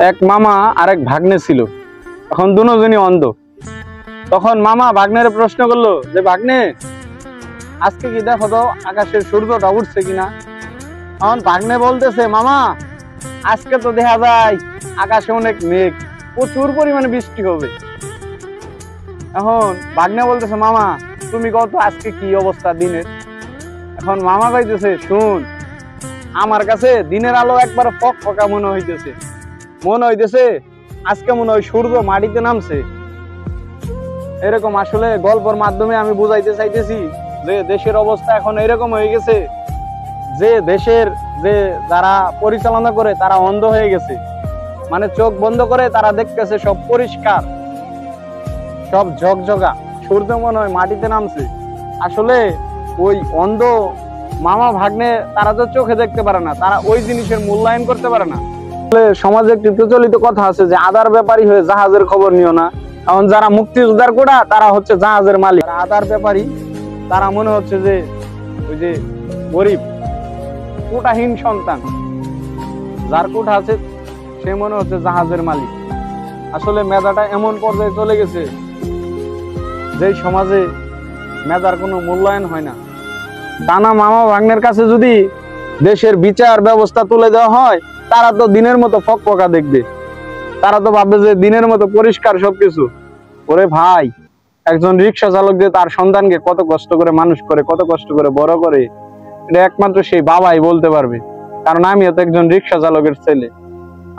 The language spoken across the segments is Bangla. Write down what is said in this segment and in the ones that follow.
এক মামা আর এক ভাগ্নে ছিল। এখন দুজনই অন্ধ। তখন মামা ভাগ্নের প্রশ্ন করলো যে, ভাগ্নে আজকে কি দেখো তো আকাশের সূর্যটা উঠছে কিনা। এখন ভাগ্নে বলতেছে, মামা আজকে তো দেখা যায় আকাশে অনেক মেঘ, প্রচুর পরিমাণে বৃষ্টি হবে। এখন ভাগ্নে বলতেছে, মামা তুমি কত আজকে কি অবস্থা দিনের। এখন মামা কইতেছে, শুন, আমার কাছে দিনের আলো একবার ফকফকা মনে হইতেছে আজকে মনে হয় সূর্য মাটিতে নামছে। এরকম আসলে গল্পের মাধ্যমে আমি বুঝাইতে চাইতেছি যে দেশের অবস্থা এখন এরকম হয়ে গেছে যে দেশের যে যারা পরিচালনা করে তারা অন্ধ হয়ে গেছে। মানে চোখ বন্ধ করে তারা দেখতেছে সব পরিষ্কার, সব ঝকঝকা, সূর্য মনে হয় মাটিতে নামছে। আসলে ওই অন্ধ মামা ভাগ্নে তারা তো চোখে দেখতে পারে না, তারা ওই জিনিসের মূল্যায়ন করতে পারে না। সমাজে একটি প্রচলিত কথা আছে যে আদার ব্যাপারী হয়ে জাহাজের খবর নিও না। এখন যারা মুক্তিযোদ্ধার কোটা তারা হচ্ছে জাহাজের মালিক, আদার ব্যাপারী তারা মনে হচ্ছে যে ওই যে গরিব কোটাহীন সন্তান, যার কোটা আছে সে মনে হচ্ছে জাহাজের মালিক। আসলে মেধাটা এমন পর্যায়ে চলে গেছে যে সমাজে মেধার কোনো মূল্যায়ন হয় না। টানা মামা ভাগ্নের কাছে যদি দেশের বিচার ব্যবস্থা তুলে দেওয়া হয়, তারা তো দিনের মতো ফকফকা দেখবে, তারা তো ভাববে যে দিনের মতো পরিষ্কার সবকিছু। ওরে ভাই, একজন রিক্সা চালক যে তার সন্তানকে কত কষ্ট করে মানুষ করে, কত কষ্ট করে বড় করে, এটা একমাত্র সেই বাবাই বলতে পারবে। কারণ আমিও তো একজন রিক্সা চালকের ছেলে,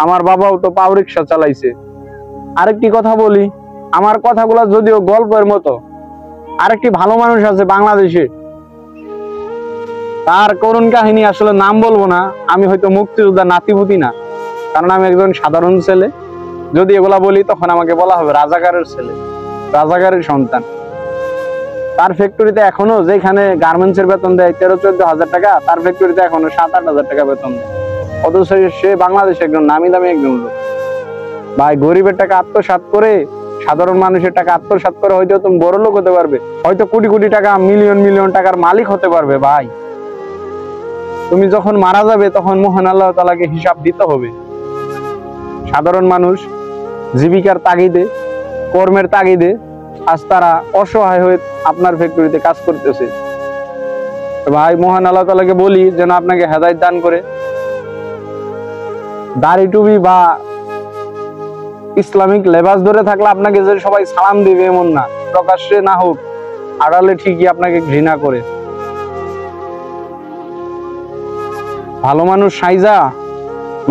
আমার বাবাও তো পাও রিক্সা চালাইছে। আরেকটি কথা বলি, আমার কথাগুলো যদিও গল্পের মতো, আরেকটি ভালো মানুষ আছে বাংলাদেশে, তার করুণ কাহিনী আসলে নাম বলবো না। আমি হয়তো মুক্তিযোদ্ধার নাতিপুতি না, কারণ আমি একজন সাধারণ ছেলে। যদি এগুলা বলি তখন আমাকে বলা হবে রাজাকারের ছেলে, রাজাকারের সন্তান। তার ফ্যাক্টরিতে এখনো যেখানে গার্মেন্টস এর বেতন দেয় 13-14 হাজার টাকা, তার ফ্যাক্টরিতে এখনো 7-8 হাজার টাকা বেতন দেয়। অথচ সে বাংলাদেশে একজন নামি দামি একজন লোক। ভাই, গরিবের টাকা আত্মসাৎ করে, সাধারণ মানুষের টাকা আত্মসাৎ করে হয়তো তুমি বড় লোক হতে পারবে, হয়তো কোটি কোটি টাকা, মিলিয়ন মিলিয়ন টাকার মালিক হতে পারবে। ভাই, তুমি যখন মারা যাবে তখন মহান আল্লাহ তাআলাকে হিসাব দিতে হবে। সাধারণ মানুষ জীবিকার তাগিদে, কর্মের তাগিদে আজ তারা অসহায় হয়ে আপনার ফ্যাক্টরিতে কাজ করতেছে। ভাই, মহান আল্লাহ তাআলাকে বলি যেন আপনাকে হেদায়েত দান করে। দাড়ি টুপি বা ইসলামিক লেবাস ধরে থাকলে আপনাকে যে সবাই সালাম দিবে এমন না, প্রকাশ্যে না হোক আড়ালে ঠিকই আপনাকে ঘৃণা করে। ভালো মানুষ সাইজা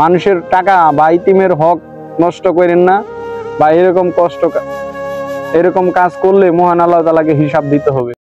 মানুষের টাকা বা ইতিমের হক নষ্ট করেন না, বা এরকম কাজ করলে মহান আল্লাহ তাআলাকে হিসাব দিতে হবে।